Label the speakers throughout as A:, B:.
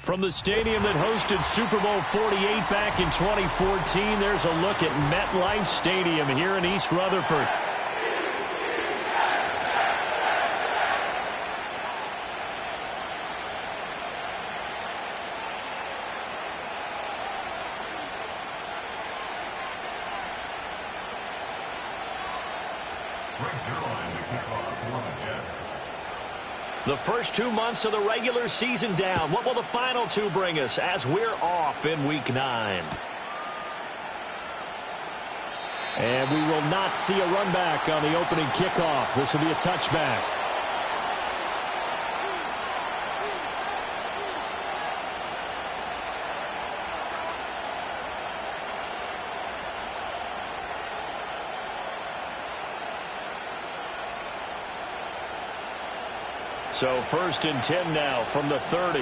A: From the stadium that hosted Super Bowl 48 back in 2014, there's a look at MetLife Stadium here in East Rutherford. The first 2 months of the regular season down. What will the final two bring us as we're off in Week 9? And we will not see a run back on the opening kickoff. This will be a touchback. So 1st and 10 now from the 30.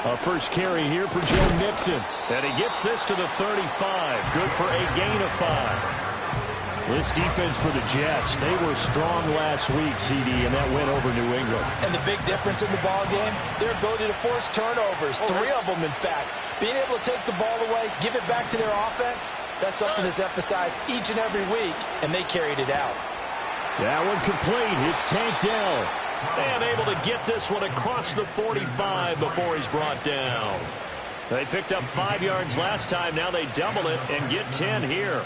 A: A first carry here for Joe Mixon. And he gets this to the 35. Good for a gain of 5. This defense for the Jets, they were strong last week, CD, and that went over New England.
B: And the big difference in the ball game, their ability to force turnovers. 3 of them, in fact. Being able to take the ball away, give it back to their offense, that's something that's emphasized each and every week, and they carried it out.
A: That one complete. It's Tank Dell. And able to get this one across the 45 before he's brought down. They picked up 5 yards last time. Now they double it and get 10 here.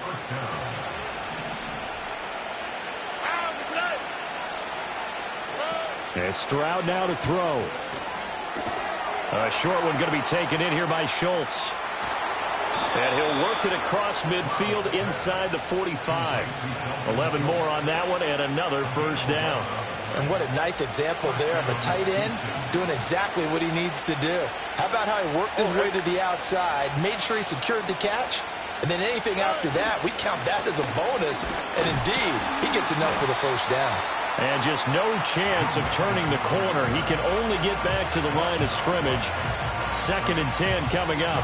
A: And Stroud now to throw. A short one going to be taken in here by Schultz. And he'll work it across midfield inside the 45. 11 more on that one and another first down.
B: And what a nice example there of a tight end doing exactly what he needs to do. How about how he worked his way to the outside, made sure he secured the catch, and then anything after that, we count that as a bonus. And indeed, he gets enough for the first down.
A: And just no chance of turning the corner. He can only get back to the line of scrimmage. 2nd and 10 coming up.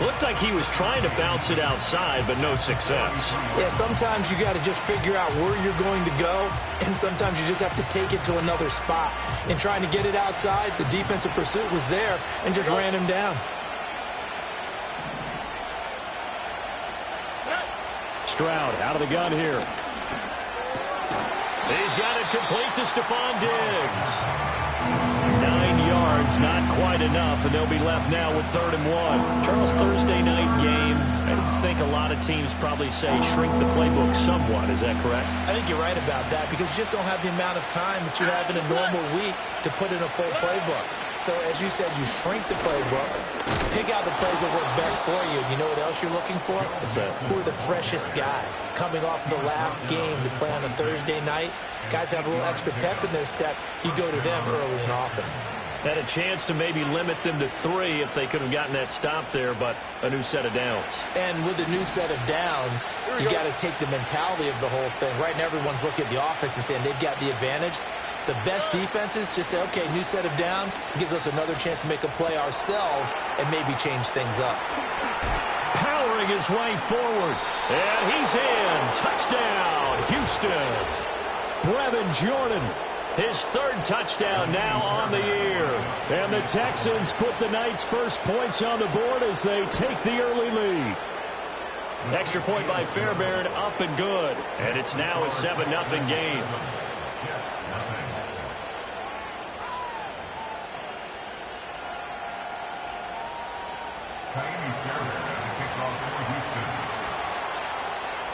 A: Looked like he was trying to bounce it outside, but no success.
B: Yeah, sometimes you got to just figure out where you're going to go, and sometimes you just have to take it to another spot. In trying to get it outside, the defensive pursuit was there and just ran him down.
A: Stroud out of the gun here. He's got it complete to Stephon Diggs. 9 yards, not quite enough, and they'll be left now with 3rd and 1. Charles, Thursday night game, I think a lot of teams probably say shrink the playbook somewhat. Is that correct?
B: I think you're right about that because you just don't have the amount of time that you have in a normal week to put in a full playbook. So, as you said, you shrink the playbook, pick out the plays that work best for you. You know what else you're looking for?
A: What's that?
B: Who are the freshest guys coming off the last game to play on a Thursday night? Guys have a little extra pep in their step. You go to them early and often.
A: Had a chance to maybe limit them to 3 if they could have gotten that stop there, but a new set of downs.
B: And with a new set of downs, you got to take the mentality of the whole thing. Right now, everyone's looking at the offense and saying they've got the advantage. The best defenses just say, okay, new set of downs, gives us another chance to make a play ourselves and maybe change things up.
A: Powering his way forward, and he's in. Touchdown, Houston. Brevin Jordan, his 3rd touchdown now on the year. And the Texans put the Knights' first points on the board as they take the early lead. Extra point by Fairbairn, up and good. And it's now a 7-0 game.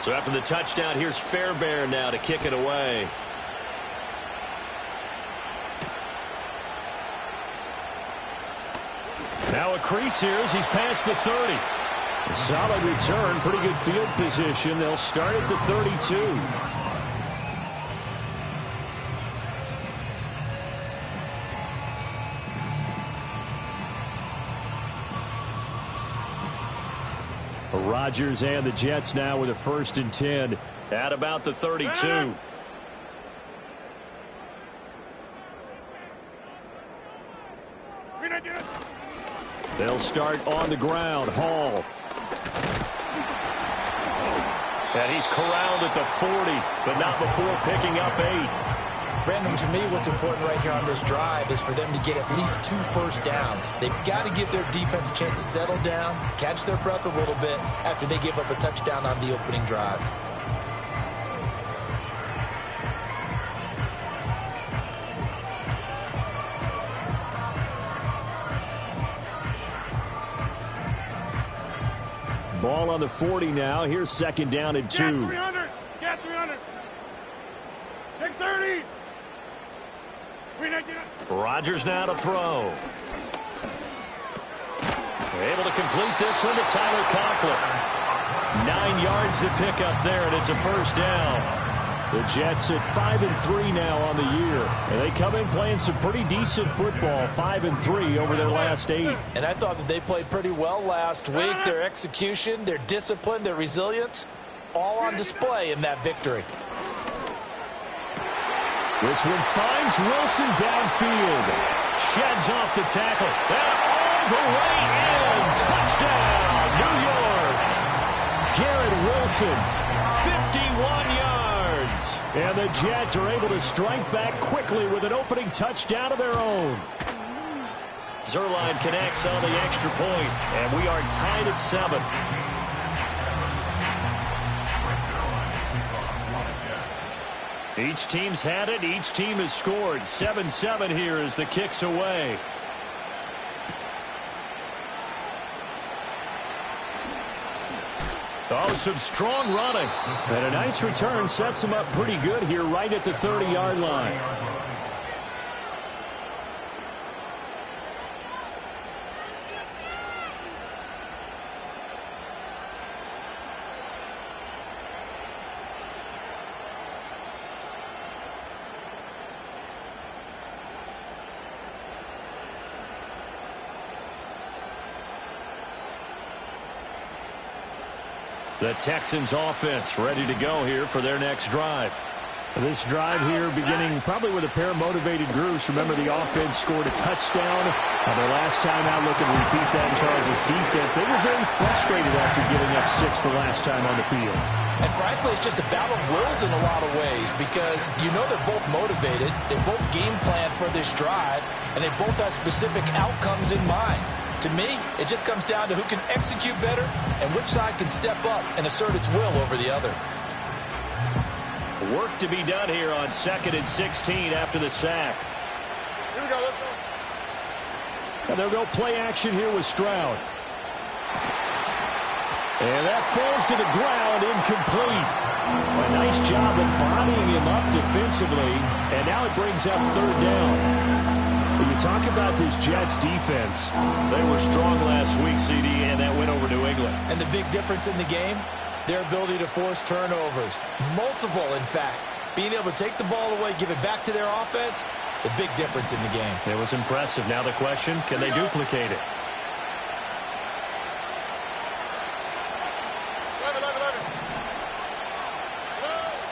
A: So after the touchdown, here's Fairbairn now to kick it away. Now a crease here as he's past the 30. A solid return, pretty good field position. They'll start at the 32. Rodgers and the Jets now with a 1st and 10 at about the 32. They'll start on the ground. Hall And he's corralled at the 40, but not before picking up 8.
B: Brandon, to me, what's important right here on this drive is for them to get at least 2 first downs. They've got to give their defense a chance to settle down, catch their breath a little bit after they give up a touchdown on the opening drive.
A: Ball on the 40 now. Here's second down and 2.
C: Get 300. Get 300. Take 30.
A: Rodgers now to throw. Able to complete this one to Tyler Conklin. 9 yards to pick up there, and it's a first down. The Jets at 5-3 now on the year. And they come in playing some pretty decent football, 5-3 over their last 8.
B: And I thought that they played pretty well last week. Their execution, their discipline, their resilience, all on display in that victory.
A: This one finds Wilson downfield. Sheds off the tackle. And all the way in. Touchdown, New York. Garrett Wilson, 51 yards. And the Jets are able to strike back quickly with an opening touchdown of their own. Zerline connects on the extra point, and we are tied at 7. Each team's had it. Each team has scored. 7-7 here as the kick's away. Oh, some strong running. And a nice return sets him up pretty good here right at the 30-yard line. The Texans offense ready to go here for their next drive. This drive here beginning probably with a pair of motivated groups. Remember, the offense scored a touchdown. Their last time out, looking to repeat that in Charles' defense. They were very frustrated after giving up 6 the last time on the field.
B: And frankly, it's just a battle of wills in a lot of ways because you know they're both motivated. They both game plan for this drive, and they both have specific outcomes in mind. To me, it just comes down to who can execute better and which side can step up and assert its will over the other.
A: Work to be done here on 2nd and 16 after the sack.
C: Here we go. Let's go.
A: And they'll go play action here with Stroud. And that falls to the ground, incomplete. A nice job of bodying him up defensively, and now it brings up 3rd down. When you talk about this Jets defense, they were strong last week, CD, and that went over New England.
B: And the big difference in the game, their ability to force turnovers. Multiple, in fact. Being able to take the ball away, give it back to their offense, the big difference in the game.
A: It was impressive. Now the question, can they duplicate it?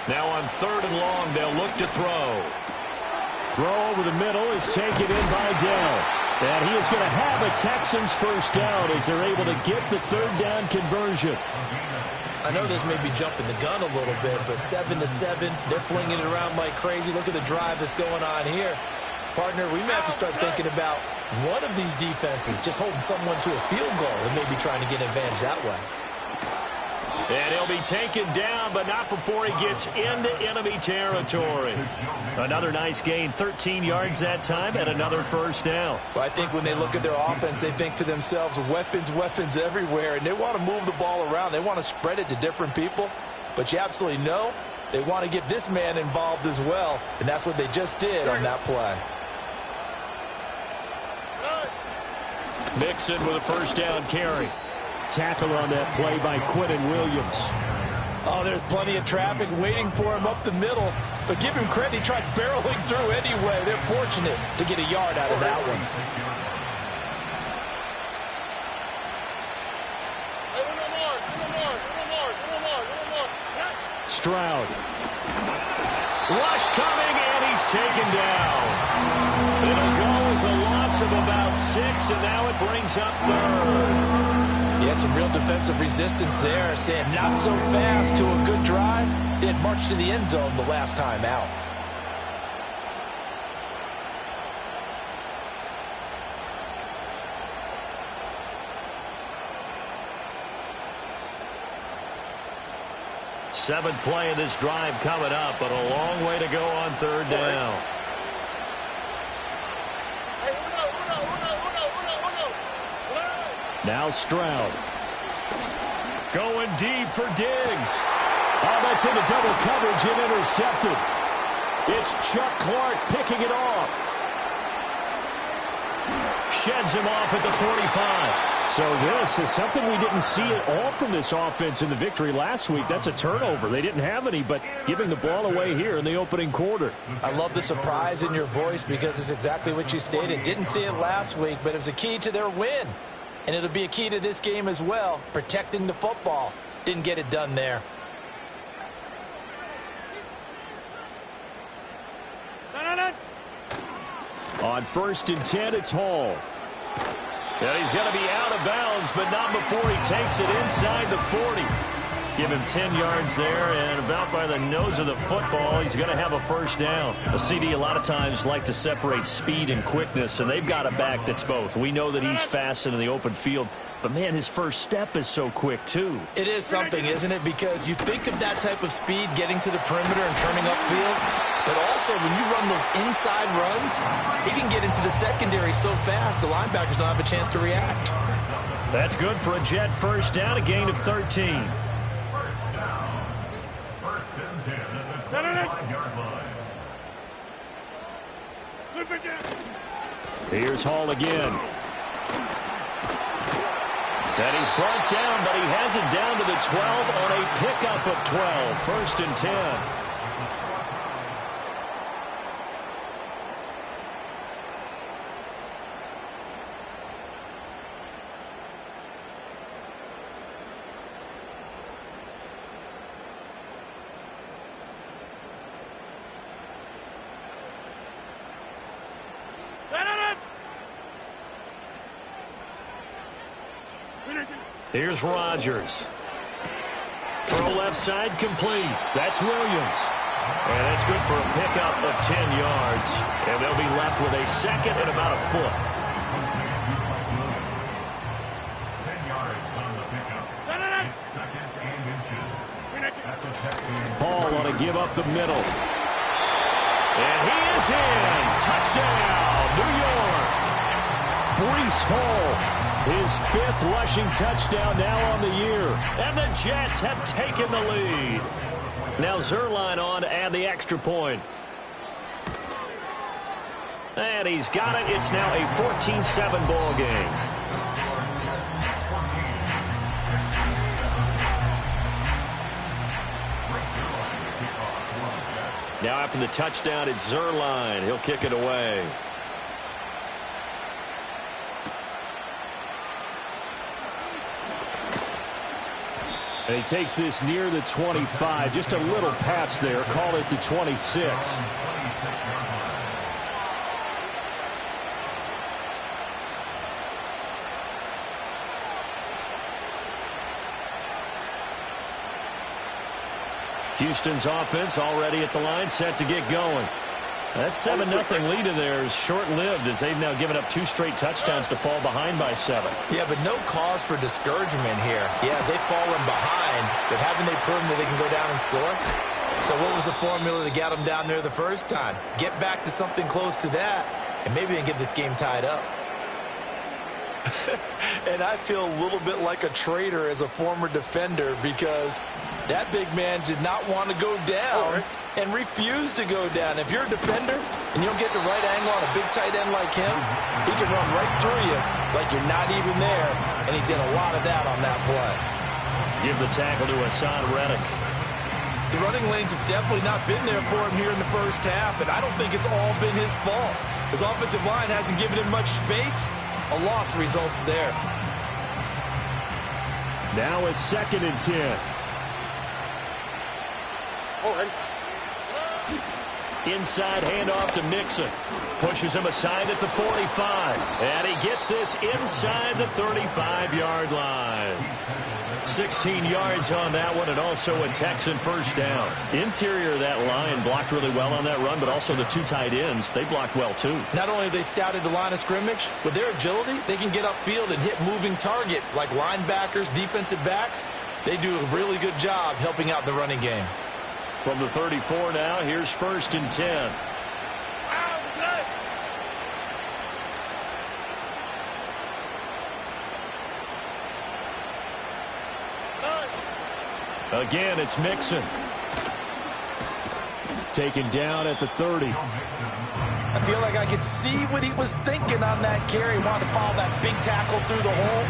A: Now on 3rd and long, they'll look to throw. Throw over the middle is taken in by Dell. And he is going to have a Texans first down as they're able to get the 3rd down conversion.
B: I know this may be jumping the gun a little bit, but 7-7, they're flinging it around like crazy. Look at the drive that's going on here. Partner, we may have to start thinking about one of these defenses just holding someone to a field goal and maybe trying to get an advantage that way.
A: And he'll be taken down, but not before he gets into enemy territory. Another nice gain, 13 yards that time, and another first down.
B: Well, I think when they look at their offense, they think to themselves, weapons, weapons everywhere, and they want to move the ball around. They want to spread it to different people, but you absolutely know they want to get this man involved as well, and that's what they just did on that play.
A: Mixon with a first down carry. Tackle on that play by Quinton Williams.
B: Oh, there's plenty of traffic waiting for him up the middle. But give him credit, he tried barreling through anyway. They're fortunate to get a yard out of that one.
A: Stroud. Rush coming, and he's taken down. It'll go as a loss of about 6, and now it brings up 3rd.
B: Yeah, some real defensive resistance there, saying not so fast to a good drive. They had marched to the end zone the last time out.
A: Seventh play of this drive coming up, but a long way to go on third down. Now Stroud. Going deep for Diggs. Oh, that's into double coverage and intercepted. It's Chuck Clark picking it off. Sheds him off at the 45. So this is something we didn't see at all from this offense in the victory last week. That's a turnover. They didn't have any, but giving the ball away here in the opening quarter.
B: I love the surprise in your voice because it's exactly what you stated. Didn't see it last week, but it was a key to their win. And it'll be a key to this game as well, protecting the football. Didn't get it done there.
A: On 1st and 10, it's Hall. And he's going to be out of bounds, but not before he takes it inside the 40. Give him 10 yards there, and about by the nose of the football, he's going to have a first down. A CD a lot of times like to separate speed and quickness, and they've got a back that's both. We know that he's fast in the open field, but, man, his first step is so quick, too.
B: It is something, isn't it? Because you think of that type of speed getting to the perimeter and turning upfield, but also when you run those inside runs, he can get into the secondary so fast the linebackers don't have a chance to react.
A: That's good for a Jet first down, a gain of 13. Here's Hall again. And he's brought down, but he has it down to the 12 on a pickup of 12. 1st and 10. Here's Rodgers. Throw left side complete. That's Williams. And that's good for a pickup of 10 yards. And they'll be left with a second and about a foot.
D: 10 yards on the pickup. It's second and inches.
A: Hall want to give up the middle. And he is in. Touchdown, New York. Breece Hall. His 5th rushing touchdown now on the year. And the Jets have taken the lead. Now Zerline on to add the extra point. And he's got it. It's now a 14-7 ball game. Now after the touchdown, it's Zerline. He'll kick it away. And he takes this near the 25. Just a little pass there. Call it the 26. Houston's offense already at the line, set to get going. That 7-0 lead of theirs short-lived as they've now given up 2 straight touchdowns to fall behind by 7.
B: Yeah, but no cause for discouragement here. Yeah, they've fallen behind, but haven't they proven that they can go down and score? So what was the formula that got them down there the first time? Get back to something close to that, and maybe they can get this game tied up. And I feel a little bit like a traitor as a former defender because that big man did not want to go down and refused to go down. If you're a defender and you don't get the right angle on a big tight end like him, he can run right through you like you're not even there, and he did a lot of that on that play.
A: Give the tackle to Hassan Reddick.
B: The running lanes have definitely not been there for him here in the first half, and I don't think it's all been his fault. His offensive line hasn't given him much space. A loss results there.
A: Now it's 2nd and 10. Inside handoff to Mixon. Pushes him aside at the 45. And he gets this inside the 35-yard line. 16 yards on that one, and also a Texan first down. Interior of that line blocked really well on that run, but also the two tight ends, they blocked well too.
B: Not only have they scouted the line of scrimmage, with their agility, they can get upfield and hit moving targets like linebackers, defensive backs. They do a really good job helping out the running game.
A: From the 34 now, here's 1st and 10. Again, it's Mixon. Taken down at the 30.
B: I feel like I could see what he was thinking on that carry. He wanted to follow that big tackle through the hole.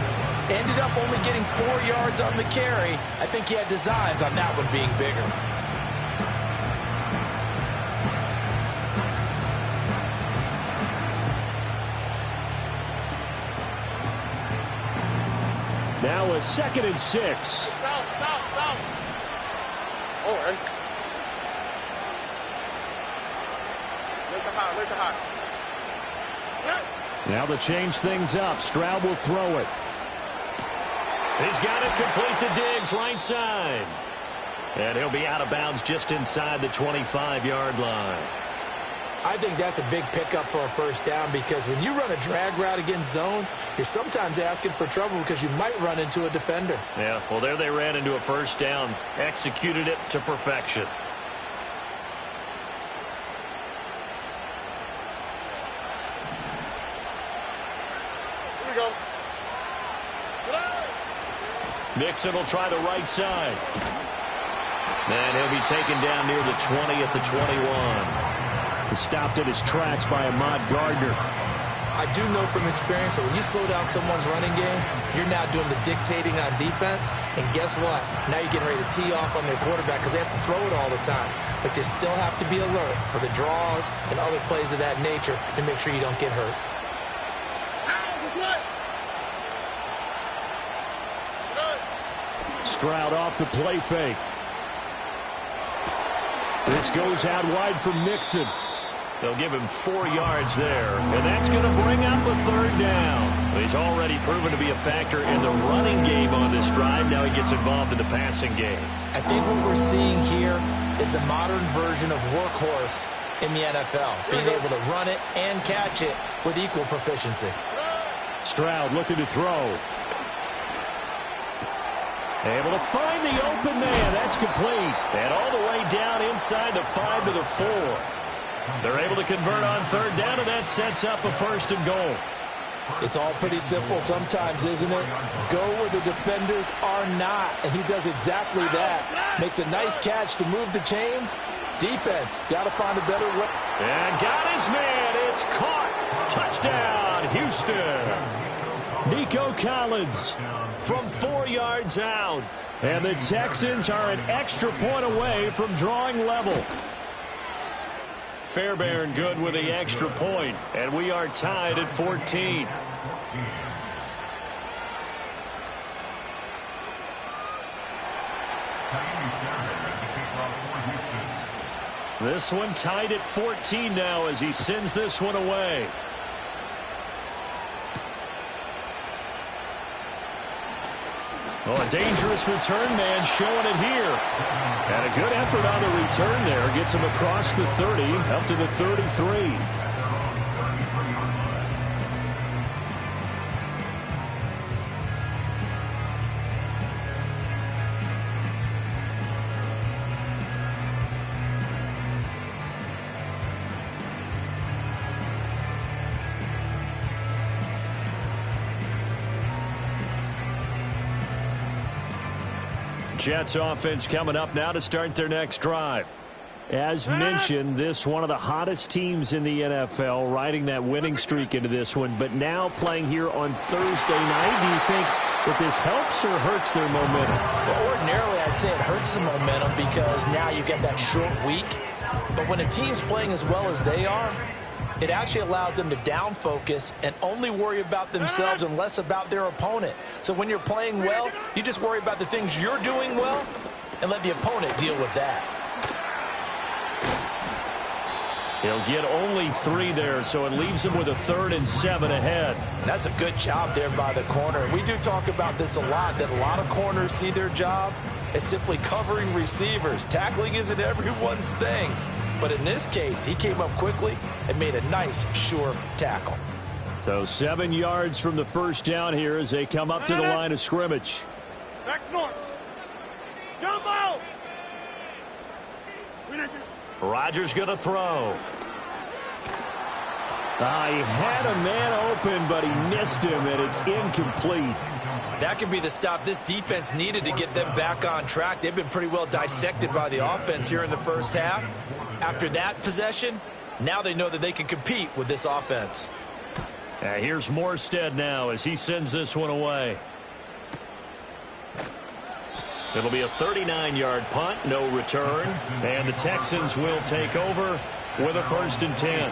B: Ended up only getting 4 yards on the carry. I think he had designs on that one being bigger.
A: Now a 2nd and 6. Now to change things up. Stroud will throw it. He's got it complete to Diggs, right side. And he'll be out of bounds just inside the 25-yard line.
B: I think that's a big pickup for a first down because when you run a drag route against zone, you're sometimes asking for trouble because you might run into a defender.
A: Yeah, well, there they ran into a first down. Executed it to perfection.
C: Here we go.
A: Mixon will try the right side. And he'll be taken down near the 20 at the 21. Stopped at his tracks by Ahmad Gardner.
B: I do know from experience that when you slow down someone's running game, you're now doing the dictating on defense. And guess what? Now you're getting ready to tee off on their quarterback because they have to throw it all the time. But you still have to be alert for the draws and other plays of that nature to make sure you don't get hurt.
A: Stroud off the play fake. This goes out wide for Mixon. They'll give him 4 yards there, and that's going to bring up a 3rd down. He's already proven to be a factor in the running game on this drive. Now he gets involved in the passing game.
B: I think what we're seeing here is the modern version of workhorse in the NFL, being able to run it and catch it with equal proficiency.
A: Stroud looking to throw. Able to find the open man. That's complete. And all the way down inside the 5 to the 4. They're able to convert on 3rd down, and that sets up a 1st and goal.
B: It's all pretty simple sometimes, isn't it? Go where the defenders are not, and he does exactly that. Makes a nice catch to move the chains. Defense, got to find a better way.
A: And got his man. It's caught. Touchdown, Houston. Nico Collins from 4 yards out. And the Texans are an extra point away from drawing level. Fairbairn good with the extra point, and we are tied at 14. This one tied at 14 now as he sends this one away. Oh, a dangerous return man showing it here. And a good effort on the return there. Gets him across the 30, up to the 33. Jets offense coming up now to start their next drive. As mentioned, this one of the hottest teams in the NFL, riding that winning streak into this one, but now playing here on Thursday night. Do you think that this helps or hurts their momentum?
B: Well, ordinarily, I'd say it hurts the momentum because now you get that short week. But when a team's playing as well as they are, it actually allows them to down focus and only worry about themselves and less about their opponent. So when you're playing well, you just worry about the things you're doing well and let the opponent deal with that.
A: He'll get only 3 there, so it leaves him with a 3rd and 7 ahead.
B: That's a good job there by the corner. We do talk about this a lot, that a lot of corners see their job as simply covering receivers. Tackling isn't everyone's thing. But in this case, he came up quickly and made a nice, sure tackle.
A: So 7 yards from the first down here as they come up to the line of scrimmage.
C: Back north. Jump out.
A: Rodgers going to throw. He had a man open, but he missed him, and it's incomplete.
B: That could be the stop this defense needed to get them back on track. They've been pretty well dissected by the offense here in the first half. After that possession, now they know that they can compete with this offense.
A: Here's Morstead now as he sends this one away. It'll be a 39-yard punt, no return, and the Texans will take over with a 1st and 10.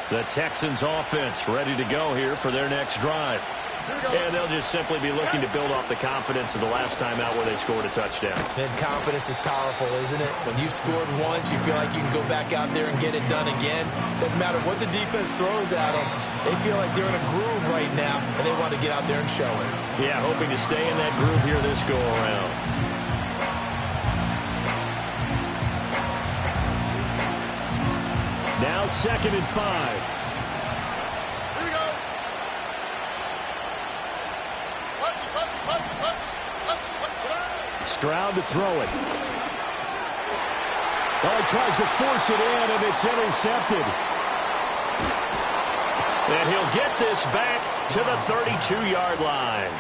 A: The Texans offense ready to go here for their next drive. And they'll just simply be looking to build off the confidence of the last time out where they scored a touchdown.
B: And confidence is powerful, isn't it? When you've scored once, you feel like you can go back out there and get it done again. Doesn't matter what the defense throws at them. They feel like they're in a groove right now, and they want to get out there and show it.
A: Yeah, hoping to stay in that groove here this go-around. Now 2nd and 5. Stroud to throw it. He tries to force it in, and it's intercepted. And he'll get this back to the 32-yard line.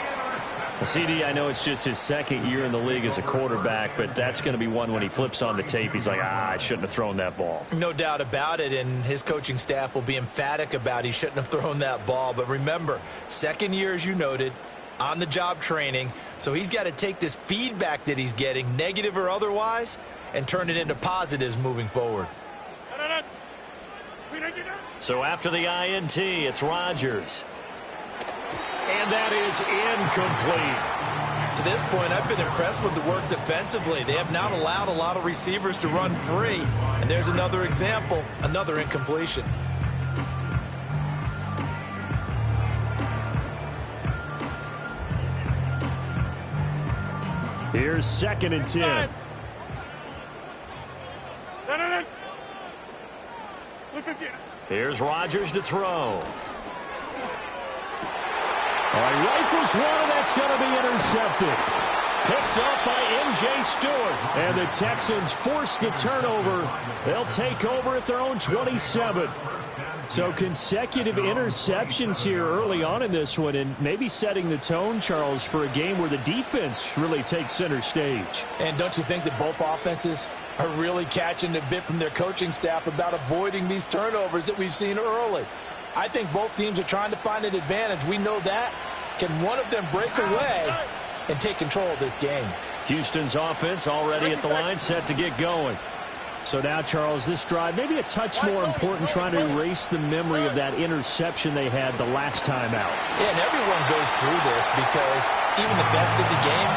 A: CD, I know it's just his 2nd year in the league as a quarterback, but that's going to be one when he flips on the tape. He's like, I shouldn't have thrown that ball.
B: No doubt about it, and his coaching staff will be emphatic about he shouldn't have thrown that ball. But remember, 2nd year, as you noted, on-the-job training, so he's got to take this feedback that he's getting, negative or otherwise, and turn it into positives moving forward.
A: So after the INT, it's Rodgers. And that is incomplete.
B: To this point, I've been impressed with the work defensively. They have not allowed a lot of receivers to run free. And there's another example, another incompletion.
A: Here's 2nd and 10. Here's Rodgers to throw. He rifles one, and that's going to be intercepted. Picked up by M.J. Stewart. And the Texans force the turnover. They'll take over at their own 27. So consecutive interceptions here early on in this one, and maybe setting the tone, Charles, for a game where the defense really takes center stage.
B: And don't you think that both offenses are really catching a bit from their coaching staff about avoiding these turnovers that we've seen early? I think both teams are trying to find an advantage. We know that. Can one of them break away and take control of this game?
A: Houston's offense already at the line, set to get going. So now, Charles, this drive maybe a touch more important, trying to erase the memory of that interception they had the last time out.
B: Yeah, and everyone goes through this because even the best of the game,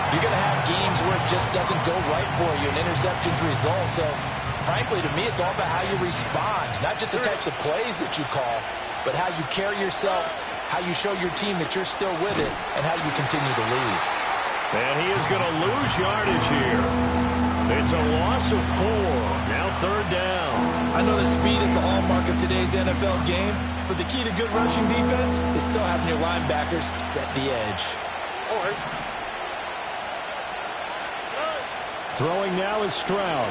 B: you're going to have games where it just doesn't go right for you, and interceptions result. So, frankly, to me, it's all about how you respond, not just the types of plays that you call, but how you carry yourself, how you show your team that you're still with it, and how you continue to lead.
A: And he is going to lose yardage here. It's a loss of 4. Now 3rd down.
B: I know that speed is the hallmark of today's NFL game, but the key to good rushing defense is still having your linebackers set the edge.
A: Throwing now is Stroud.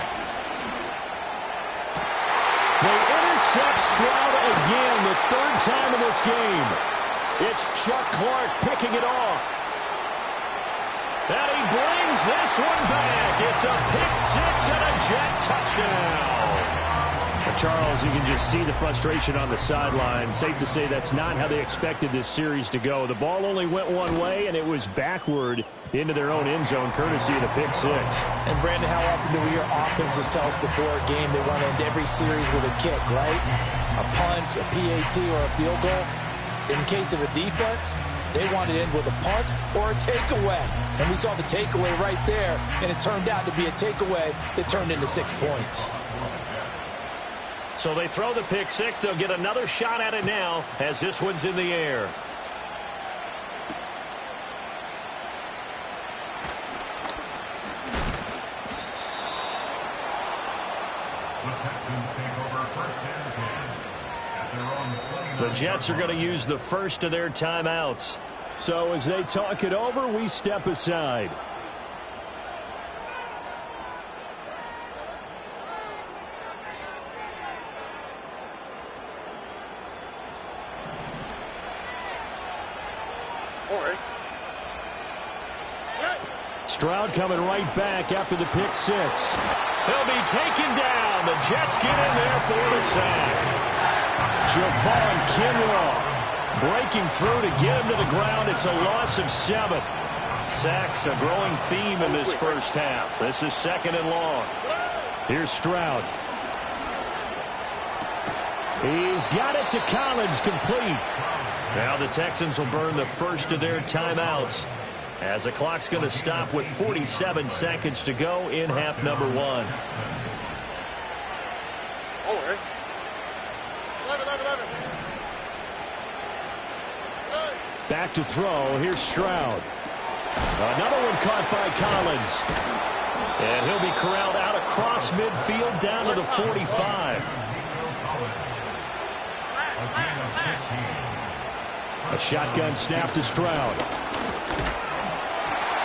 A: They intercept Stroud again, the 3rd time in this game. It's Chuck Clark picking it off. And he brings this one back. It's a pick 6 and a Jet touchdown. Charles, you can just see the frustration on the sideline. Safe to say that's not how they expected this series to go. The ball only went one way, and it was backward into their own end zone, courtesy of the pick six.
B: And, Brandon, how often do we hear offenses tell us before a game they want to end every series with a kick, right? A punt, a PAT, or a field goal. In case of a defense, they want to end with a punt or a takeaway. And we saw the takeaway right there, and it turned out to be a takeaway that turned into 6 points.
A: So they throw the pick six. They'll get another shot at it now as this one's in the air. The Jets are going to use the first of their timeouts. So as they talk it over, we step aside. Stroud coming right back after the pick six. He'll be taken down. The Jets get in there for the sack. Javon Kinlaw breaking through to get him to the ground. It's a loss of 7. Sacks a growing theme in this first half. This is 2nd and long. Here's Stroud. He's got it to Collins, complete. Now the Texans will burn the first of their timeouts as the clock's going to stop with 47 seconds to go in half number 1. Back to throw. Here's Stroud. Another one caught by Collins. And he'll be corralled out across midfield down to the 45. A shotgun snap to Stroud.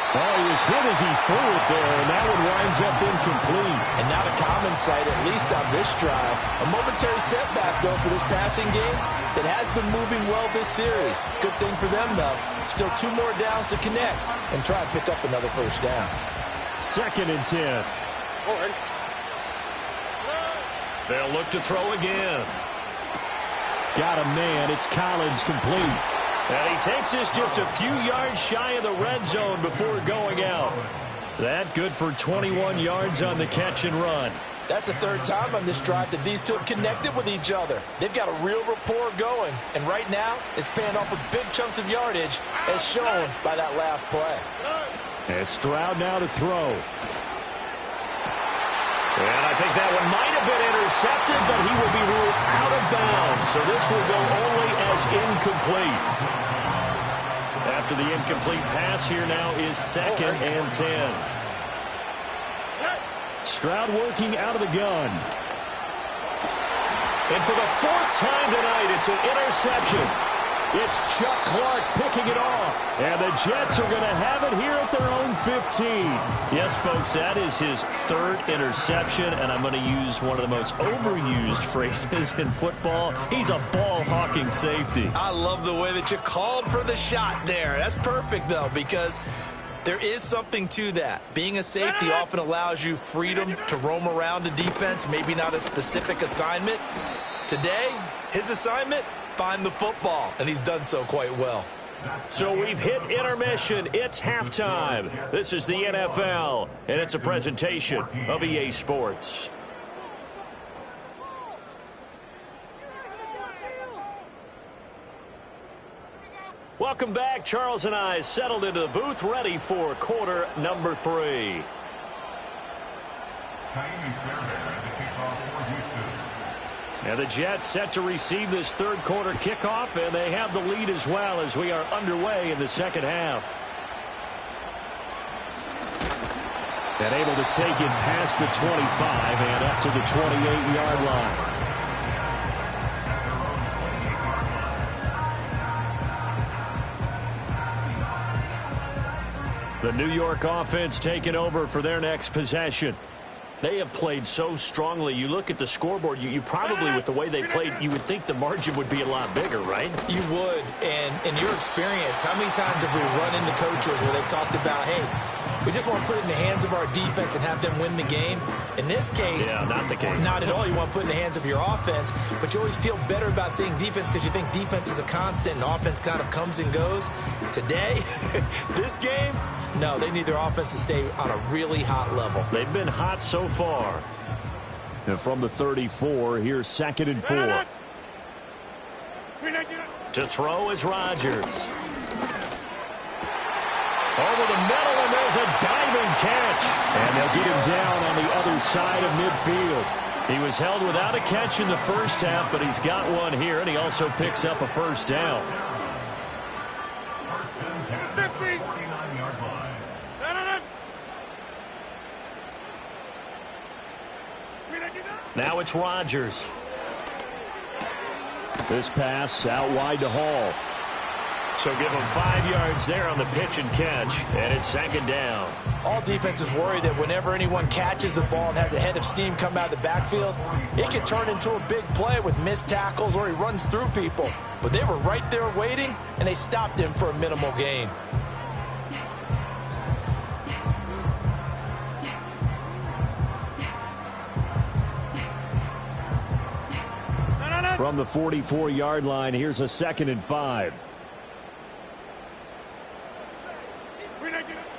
A: Oh, he was hit as he threw it there, and that one winds up incomplete.
B: And not a common sight, at least on this drive. A momentary setback, though, for this passing game that has been moving well this series. Good thing for them, though. Still 2 more downs to connect and try and pick up another first down.
A: 2nd and 10. They'll look to throw again. Got a man. It's Collins, complete. And he takes this just a few yards shy of the red zone before going out. That good for 21 yards on the catch and run.
B: That's the 3rd time on this drive that these two have connected with each other. They've got a real rapport going. And right now, it's paying off with big chunks of yardage, as shown by that last play.
A: And Stroud now to throw. And I think that one might have been intercepted, but he will be ruled out of bounds. So this will go only as incomplete. After the incomplete pass, here now is 2nd and 10. Stroud working out of the gun. And for the 4th time tonight, it's an interception. It's Chuck Clark picking it off. And the Jets are going to have it here at their own 15. Yes, folks, that is his 3rd interception, and I'm going to use one of the most overused phrases in football. He's a ball-hawking safety.
B: I love the way that you called for the shot there. That's perfect, though, because there is something to that. Being a safety often allows you freedom to roam around the defense, maybe not a specific assignment. Today, his assignment, find the football, and he's done so quite well.
A: So we've hit intermission. It's halftime. This is the NFL, and it's a presentation of EA Sports. Welcome back. Charles and I settled into the booth, ready for quarter number 3. And the Jets set to receive this 3rd quarter kickoff, and they have the lead as well as we are underway in the 2nd half. And able to take it past the 25 and up to the 28-yard line. The New York offense taking over for their next possession. They have played so strongly. You look at the scoreboard, you probably, with the way they played, you would think the margin would be a lot bigger, right?
B: You would. And in your experience, how many times have we run into coaches where they've talked about, hey, We just want to put it in the hands of our defense and have them win the game. In this case,
A: yeah, not the case.
B: Not at all. You want to put it in the hands of your offense, but you always feel better about saying defense because you think defense is a constant and offense kind of comes and goes. Today, this game, no, they need their offense to stay on a really hot level.
A: They've been hot so far. And from the 34, here's 2nd and 4. To throw is Rodgers. Over the middle, and there's a diving catch. And they'll get him down on the other side of midfield. He was held without a catch in the first half, but he's got one here, and he also picks up a first down. Now it's Rodgers. This pass out wide to Hall. So give him 5 yards there on the pitch and catch, and it's 2nd down.
B: All defenses worry that whenever anyone catches the ball and has a head of steam come out of the backfield, it can turn into a big play with missed tackles or he runs through people. But they were right there waiting, and they stopped him for a minimal gain.
A: From the 44-yard line, here's a 2nd and 5.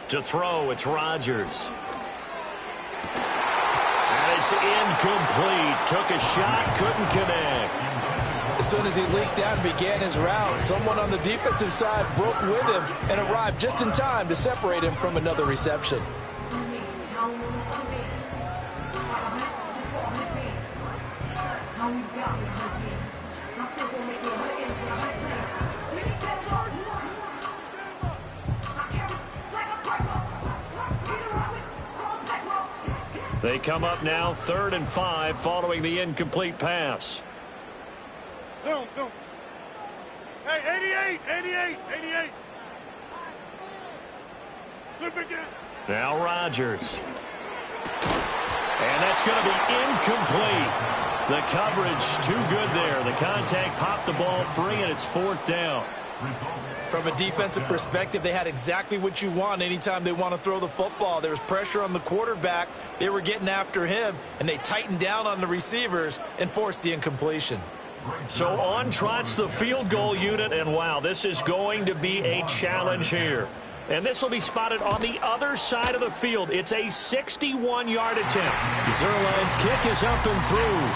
A: To throw, it's Rodgers. And it's incomplete. Took a shot, couldn't connect.
B: As soon as he leaked out and began his route, someone on the defensive side broke with him and arrived just in time to separate him from another reception.
A: They come up now 3rd and 5 following the incomplete pass.
C: Zoom. Hey, 88. Flip again.
A: Now Rodgers. And that's going to be incomplete. The coverage too good there. The contact popped the ball free, and it's 4th down.
B: From a defensive perspective, they had exactly what you want anytime they want to throw the football. There was pressure on the quarterback. They were getting after him, and they tightened down on the receivers and forced the incompletion.
A: So on trots the field goal unit, and wow, this is going to be a challenge here. And this will be spotted on the other side of the field. It's a 61-yard attempt. Zerline's kick is up and through.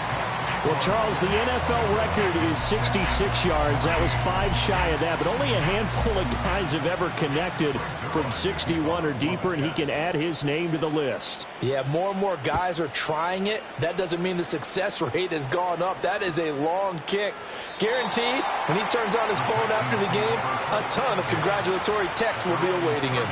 A: Well, Charles, the NFL record is 66 yards. That was 5 shy of that, but only a handful of guys have ever connected from 61 or deeper, and he can add his name to the list.
B: Yeah, more and more guys are trying it. That doesn't mean the success rate has gone up. That is a long kick. Guaranteed, when he turns on his phone after the game, a ton of congratulatory texts will be awaiting him.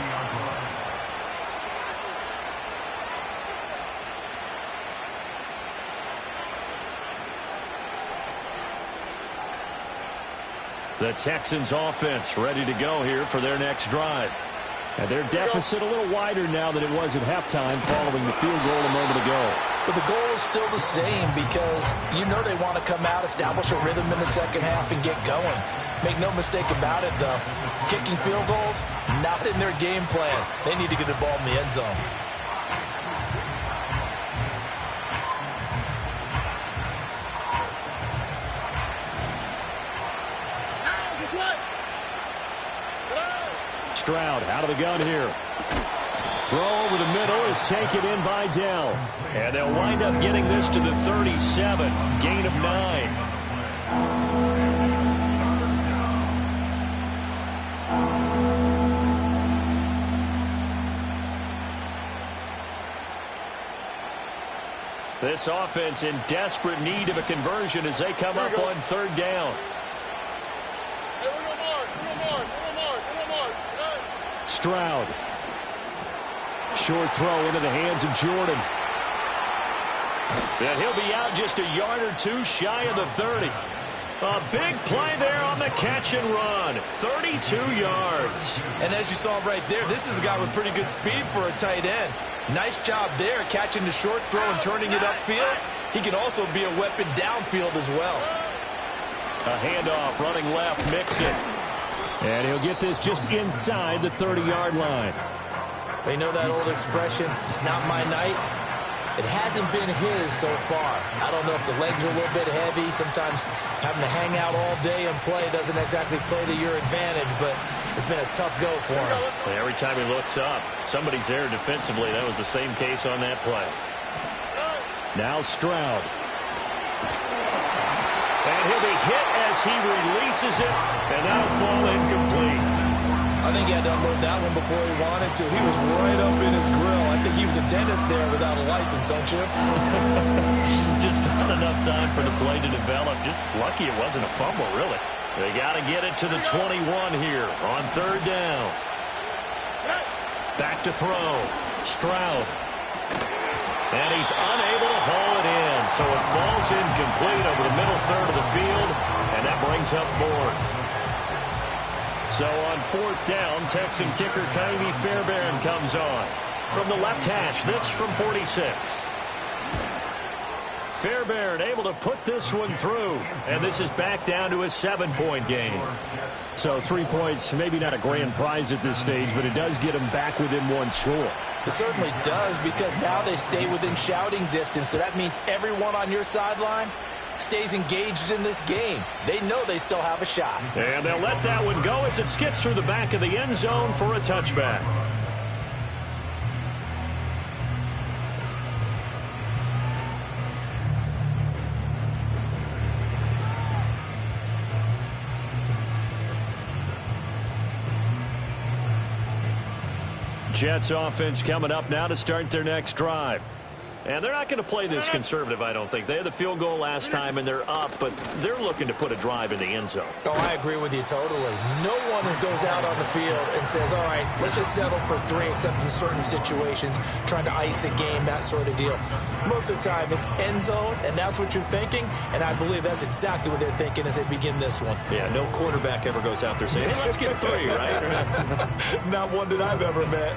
A: The Texans offense ready to go here for their next drive. And their deficit a little wider now than it was at halftime following the field goal a moment ago.
B: But the goal is still the same because you know they want to come out, establish a rhythm in the second half, and get going. Make no mistake about it, though. Kicking field goals, not in their game plan. They need to get the ball in the end zone.
A: Stroud out of the gun here. Throw over the middle is taken in by Dell. And they'll wind up getting this to the 37. Gain of 9. This offense in desperate need of a conversion as they come up on 3rd down. Stroud. Short throw into the hands of Jordan. And he'll be out just a yard or two shy of the 30. A big play there on the catch and run. 32 yards.
B: And as you saw right there, this is a guy with pretty good speed for a tight end. Nice job there catching the short throw and turning it upfield. He can also be a weapon downfield as well.
A: A handoff running left, Mixon. And he'll get this just inside the 30-yard line.
B: You know that old expression, it's not my night? It hasn't been his so far. I don't know if the legs are a little bit heavy. Sometimes having to hang out all day and play doesn't exactly play to your advantage, but it's been a tough go for him.
A: Every time he looks up, somebody's there defensively. That was the same case on that play. Now Stroud. And he'll be hit as he releases it, and that'll fall incomplete.
B: I think he had to unload that one before he wanted to. He was right up in his grill. I think he was a dentist there without a license, don't you?
A: Just not enough time for the play to develop. Just lucky it wasn't a fumble, really. They got to get it to the 21 here on third down. Back to throw. Stroud. And he's unable to haul it in, so it falls incomplete over the middle third of the field, and that brings up fourth. So on fourth down, Texan kicker Ka'imi Fairbairn comes on. From the left hash, this from 46. Fairbairn able to put this one through, and this is back down to a 7-point game. So 3 points, maybe not a grand prize at this stage, but it does get them back within one score.
B: It certainly does, because now they stay within shouting distance, so that means everyone on your sideline stays engaged in this game. They know they still have a shot.
A: And they'll let that one go as it skips through the back of the end zone for a touchback. Jets offense coming up now to start their next drive. And they're not going to play this conservative, I don't think. They had the field goal last time, and they're up, but they're looking to put a drive in the end zone.
B: Oh, I agree with you totally. No one goes out on the field and says, all right, let's just settle for 3, except in certain situations, trying to ice a game, that sort of deal. Most of the time, it's end zone, and that's what you're thinking, and I believe that's exactly what they're thinking as they begin this one.
A: Yeah, no quarterback ever goes out there saying, hey, let's get 3, right?
B: Not one that I've ever met.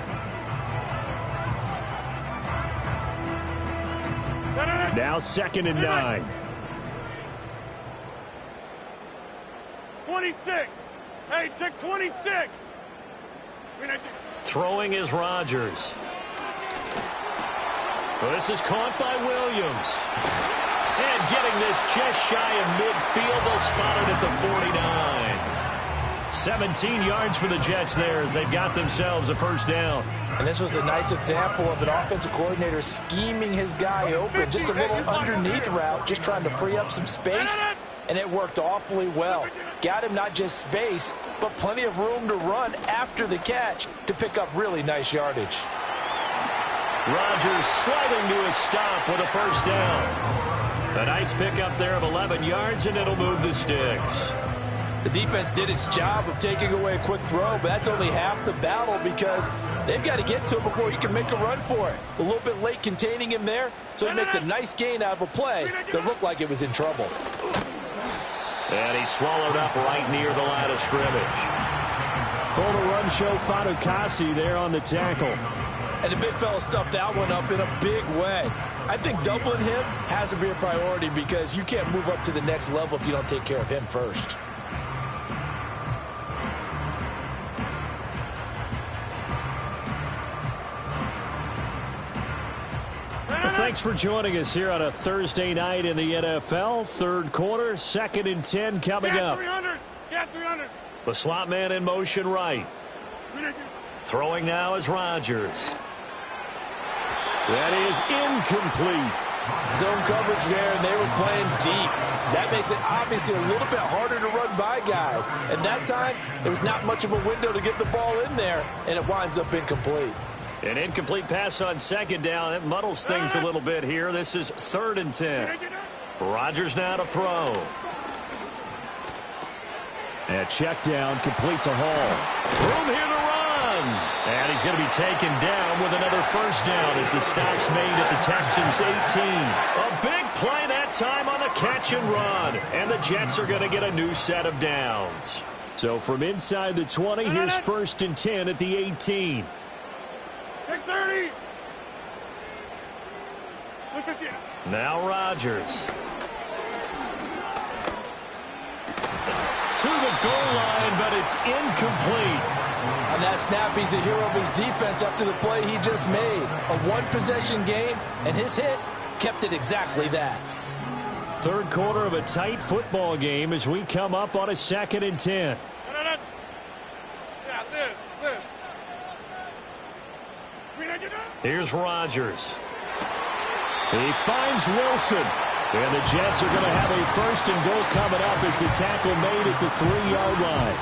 A: Now 2nd and 9.
C: 26. Hey, check 26.
A: Throwing is Rodgers. Well, this is caught by Williams. And getting this just shy of midfield. They'll spot it at the 49. 17 yards for the Jets there as they've got themselves a first down.
B: And this was a nice example of an offensive coordinator scheming his guy open. Just a little underneath route, just trying to free up some space. And it worked awfully well. Got him not just space, but plenty of room to run after the catch to pick up really nice yardage.
A: Rodgers sliding to a stop with a first down. A nice pickup there of 11 yards, and it'll move the sticks.
B: The defense did its job of taking away a quick throw, but that's only half the battle because they've got to get to him before he can make a run for it. A little bit late containing him there, so he makes a nice gain out of a play that looked like it was in trouble.
A: And he swallowed up right near the line of scrimmage. For the run show, Fatukasi there on the tackle.
B: And the big fella stuffed that one up in a big way. I think doubling him has to be a priority because you can't move up to the next level if you don't take care of him first.
A: Thanks for joining us here on a Thursday night in the NFL. Third quarter, 2nd and 10 coming up. The slot man in motion right. Throwing now is Rodgers. That is incomplete.
B: Zone coverage there, and they were playing deep. That makes it obviously a little bit harder to run by guys. And that time, there was not much of a window to get the ball in there, and it winds up incomplete.
A: An incomplete pass on 2nd down. It muddles things a little bit here. This is 3rd and 10. Rodgers now to throw. And check down, complete to Hall. Room here to run. And he's going to be taken down with another first down as the stop's made at the Texans 18. A big play that time on the catch and run. And the Jets are going to get a new set of downs. So from inside the 20, here's 1st and 10 at the 18.
C: 30.
A: Now Rodgers. To the goal line, but it's incomplete.
B: On that snap, he's a hero of his defense after the play he just made. A one-possession game, and his hit kept it exactly that.
A: Third quarter of a tight football game as we come up on a 2nd and 10. Here's Rodgers. He finds Wilson. And the Jets are going to have a 1st and goal coming up as the tackle made at the 3-yard line.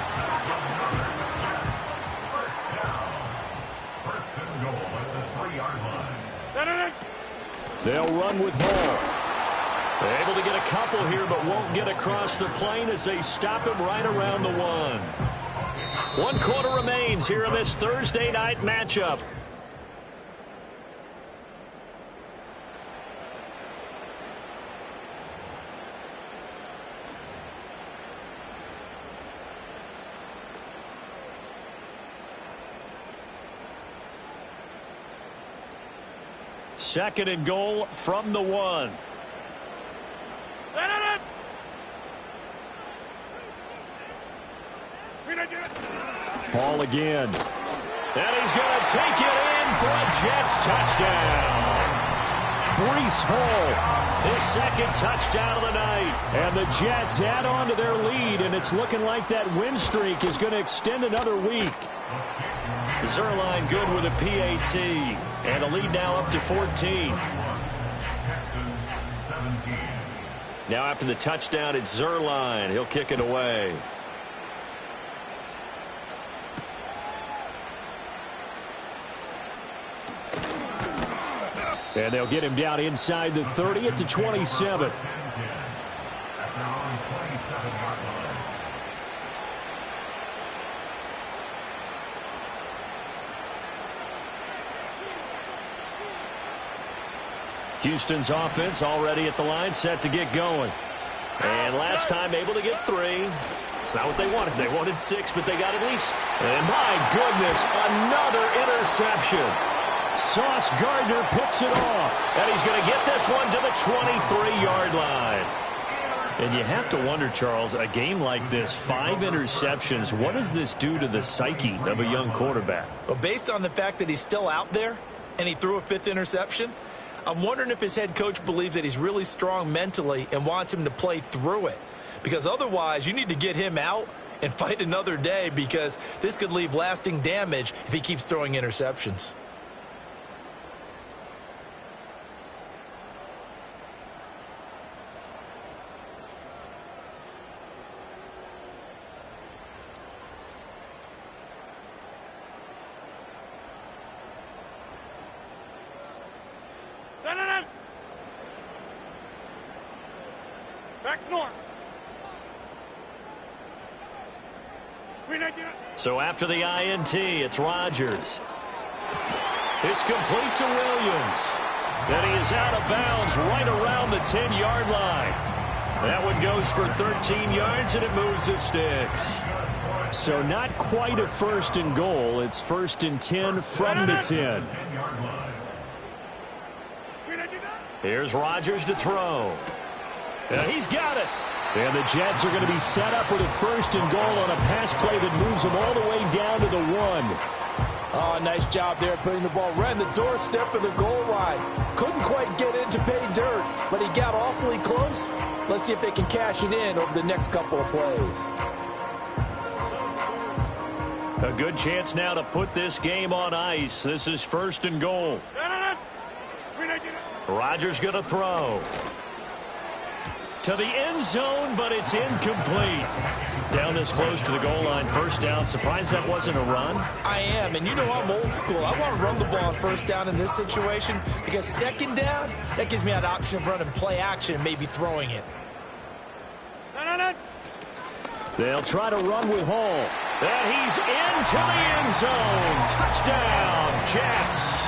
D: First and goal at the 3-yard line.
A: They'll run with Hall. They're able to get a couple here, but won't get across the plane as they stop him right around the 1. 1 quarter remains here in this Thursday night matchup. Second and goal from the 1. Ball again. And he's going to take it in for a Jets touchdown. Breece Hall, his 2nd touchdown of the night. And the Jets add on to their lead, and it's looking like that win streak is going to extend another week. Zerline good with a PAT. And a lead now up to 14.
D: Texans 17.
A: Now after the touchdown, it's Zerline. He'll kick it away. And they'll get him down inside the 30 at the 27.
D: At their own 27-yard line.
A: Houston's offense already at the line, set to get going. And last time able to get 3. It's not what they wanted. They wanted 6, but they got at least. And my goodness, another interception. Sauce Gardner picks it off. And he's going to get this one to the 23-yard line. And you have to wonder, Charles, a game like this, 5 interceptions, what does this do to the psyche of a young quarterback?
B: Well, based on the fact that he's still out there and he threw a 5th interception, I'm wondering if his head coach believes that he's really strong mentally and wants him to play through it. Because otherwise, you need to get him out and fight another day, because this could leave lasting damage if he keeps throwing interceptions.
C: Back north.
A: So after the INT, it's Rodgers. It's complete to Williams. And he is out of bounds right around the 10-yard line. That one goes for 13 yards, and it moves the sticks. So not quite a 1st and goal. It's 1st and 10 from the 10. Here's Rodgers to throw. And he's got it. And the Jets are going to be set up with a 1st and goal on a pass play that moves them all the way down to the 1.
B: Oh, nice job there putting the ball right in the doorstep of the goal line. Couldn't quite get in to pay dirt, but he got awfully close. Let's see if they can cash it in over the next couple of plays.
A: A good chance now to put this game on ice. This is 1st and goal. Rodgers going to throw. To the end zone, but it's incomplete. Down this close to the goal line, 1st down. Surprised that wasn't a run?
B: I am, and you know I'm old school. I want to run the ball on 1st down in this situation, because 2nd down, that gives me an option of running play action and maybe throwing it.
A: They'll try to run with Hall. And he's into the end zone. Touchdown, Jets.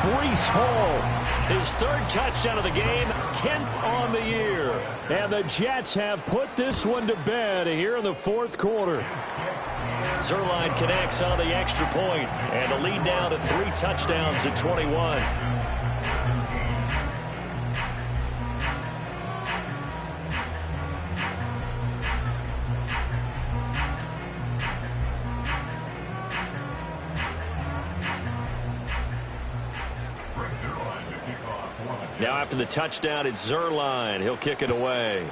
A: Breece Hall. His 3rd touchdown of the game, 10th on the year. And the Jets have put this one to bed here in the 4th quarter. Zerline connects on the extra point, and a lead now to 3 touchdowns at 21. Now after the touchdown, it's Zerline. He'll kick it away.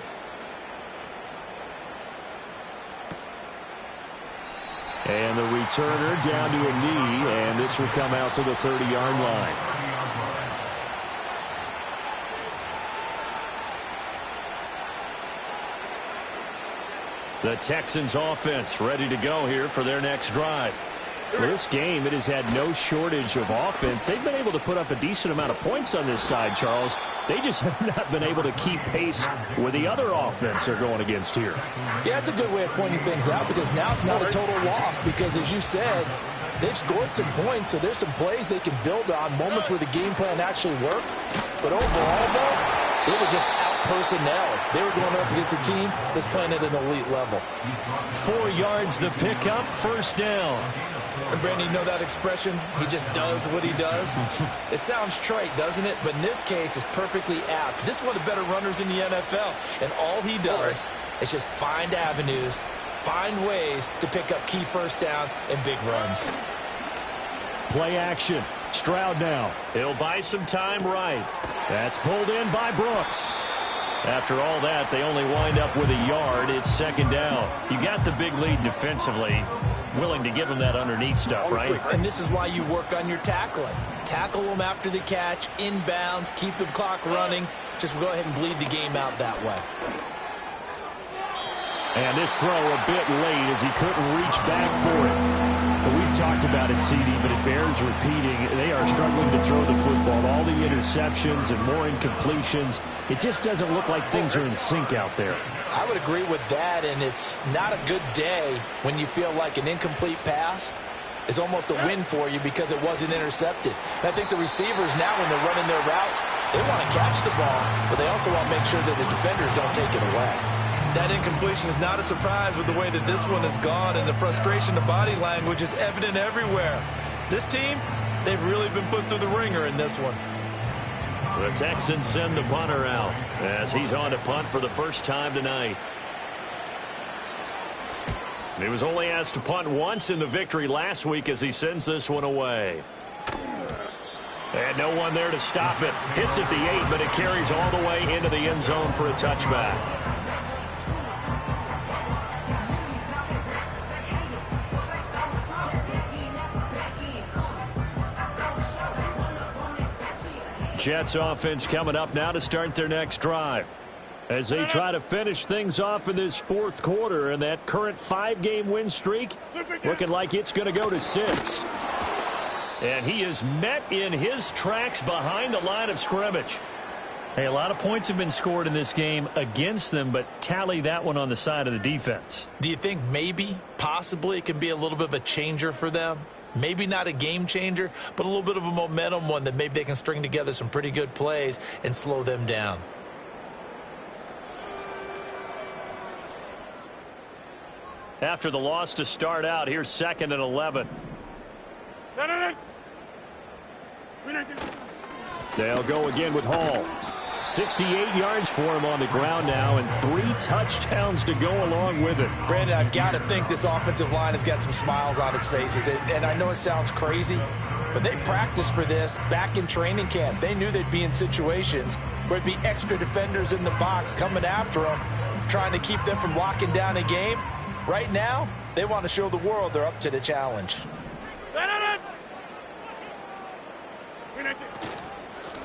A: And the returner down to a knee, and this will come out to the 30-yard line. The Texans offense ready to go here for their next drive. For this game, it has had no shortage of offense. They've been able to put up a decent amount of points on this side, Charles. They just have not been able to keep pace with the other offense they're going against here.
B: Yeah, it's a good way of pointing things out because now it's not a total loss because, as you said, they've scored some points, so there's some plays they can build on, moments where the game plan actually worked. But overall, though, they were just out-personnel. They were going up against a team that's playing at an elite level.
A: 4 yards the pickup, first down.
B: And Brandon, you know that expression? He just does what he does. It sounds trite, doesn't it? But in this case, it's perfectly apt. This is one of the better runners in the NFL. And all he does is just find avenues, find ways to pick up key first downs and big runs.
A: Play action. Stroud now. He'll buy some time right. That's pulled in by Brooks. After all that, they only wind up with a yard. It's second down. You got the big lead defensively. Willing to give them that underneath stuff, right?
B: And this is why you work on your tackling. Tackle them after the catch, inbounds, keep the clock running. Just go ahead and bleed the game out that way.
A: And this throw a bit late as he couldn't reach back for it. We've talked about it, CD, but it bears repeating. They are struggling to throw the football. All the interceptions and more incompletions. It just doesn't look like things are in sync out there.
B: I would agree with that, and it's not a good day when you feel like an incomplete pass is almost a win for you because it wasn't intercepted. And I think the receivers now, when they're running their routes, they want to catch the ball, but they also want to make sure that the defenders don't take it away. That incompletion is not a surprise with the way that this one has gone, and the frustration, the body language is evident everywhere. This team, they've really been put through the ringer in this one.
A: The Texans send the punter out as he's on to punt for the first time tonight. He was only asked to punt once in the victory last week as he sends this one away. And no one there to stop it. Hits at the 8, but it carries all the way into the end zone for a touchback. Jets offense coming up now to start their next drive as they try to finish things off in this fourth quarter, and that current 5-game win streak looking like it's going to go to 6. And he is met in his tracks behind the line of scrimmage. Hey, a lot of points have been scored in this game against them, but tally that one on the side of the defense.
B: Do you think maybe, possibly, it can be a little bit of a changer for them? Maybe not a game changer, but a little bit of a momentum one that maybe they can string together some pretty good plays and slow them down.
A: After the loss to start out, here's 2nd and 11. They'll go again with Hall. 68 yards for him on the ground now, and 3 touchdowns to go along with it.
B: Brandon, I've got to think this offensive line has got some smiles on its faces. And I know it sounds crazy, but they practiced for this back in training camp. They knew they'd be in situations where it'd be extra defenders in the box coming after them, trying to keep them from locking down a game. Right now, they want to show the world they're up to the challenge.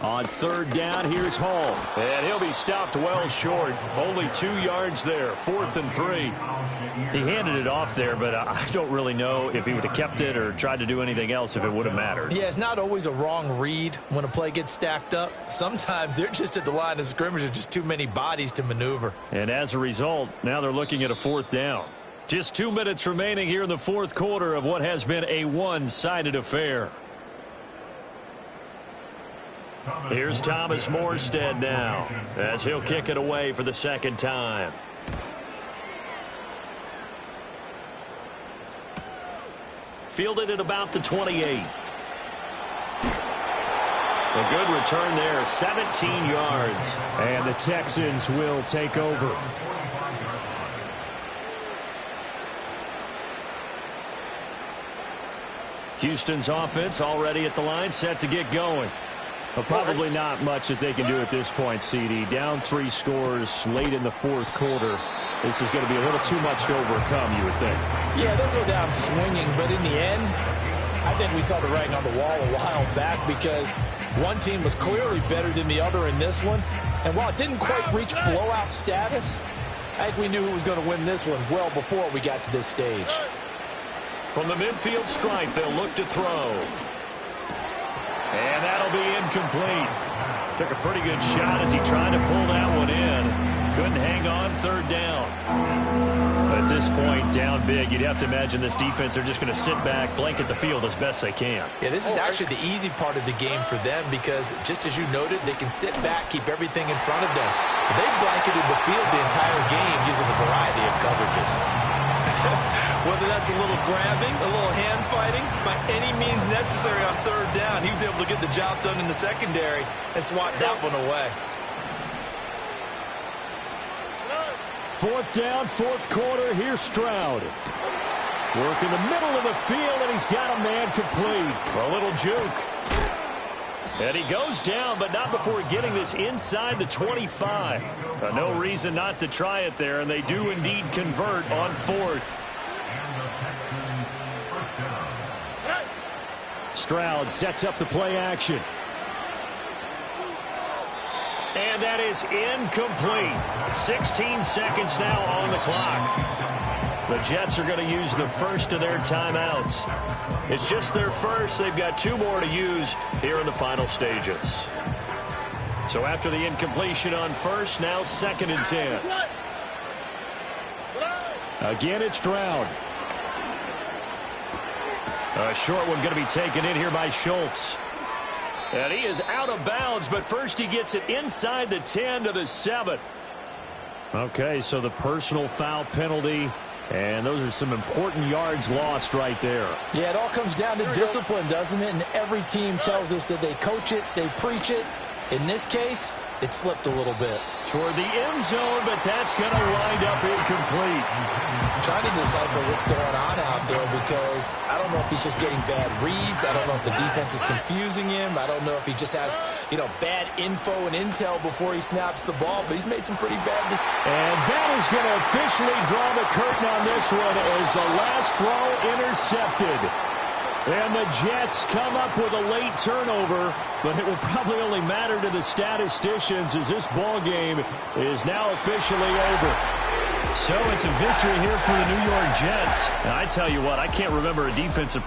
A: On 3rd down, here's Hall. And he'll be stopped well short. Only 2 yards there. 4th and 3. He handed it off there, but I don't really know if he would have kept it or tried to do anything else if it would have mattered.
B: Yeah, it's not always a wrong read when a play gets stacked up. Sometimes they're just at the line of scrimmage. There's just too many bodies to maneuver.
A: And as a result, now they're looking at a 4th down. Just 2 minutes remaining here in the fourth quarter of what has been a one-sided affair. Here's Thomas Morstead now as he'll kick it away for the 2nd time. Fielded at about the 28. A good return there, 17 yards. And the Texans will take over. Houston's offense already at the line, set to get going. Well, probably not much that they can do at this point, CD. Down 3 scores late in the fourth quarter. This is going to be a little too much to overcome, you would think.
B: Yeah, they'll go down swinging, but in the end, I think we saw the writing on the wall a while back because one team was clearly better than the other in this one. And while it didn't quite reach blowout status, I think we knew who was going to win this one well before we got to this stage.
A: From the midfield stripe, they'll look to throw. And that'll be incomplete. Took a pretty good shot as he tried to pull that one in. Couldn't hang on third down. But at this point, down big, you'd have to imagine this defense, they're just going to sit back, blanket the field as best they can.
B: Yeah, this is actually the easy part of the game for them because, just as you noted, they can sit back, keep everything in front of them. But they blanketed the field the entire game using a variety of coverages. Whether that's a little grabbing, a little hand fighting, by any means necessary on third down, he was able to get the job done in the secondary and swat that one away.
A: Fourth down, fourth quarter. Here's Stroud. Work in the middle of the field, and he's got a man complete. A little juke. And he goes down, but not before getting this inside the 25. No reason not to try it there, and they do indeed convert on fourth. Stroud sets up the play action. And that is incomplete. 16 seconds now on the clock. The Jets are going to use the first of their timeouts. It's just their first. They've got 2 more to use here in the final stages. So after the incompletion on first, now 2nd and 10. Again, it's Stroud. A short one going to be taken in here by Schultz. And he is out of bounds, but first he gets it inside the 10 to the 7. Okay, so the personal foul penalty, and those are some important yards lost right there.
B: Yeah, it all comes down to discipline, doesn't it? And every team tells us that they coach it, they preach it. In this case, it slipped a little bit.
A: Toward the end zone, but that's going to wind up incomplete.
B: I'm trying to decipher what's going on out there because I don't know if he's just getting bad reads. I don't know if the defense is confusing him. I don't know if he just has, bad info and intel before he snaps the ball, but he's made some pretty bad decisions.
A: And that is going to officially draw the curtain on this one as the last throw intercepted. And the Jets come up with a late turnover, but it will probably only matter to the statisticians as this ball game is now officially over. So it's a victory here for the New York Jets. And I tell you what, I can't remember a defensive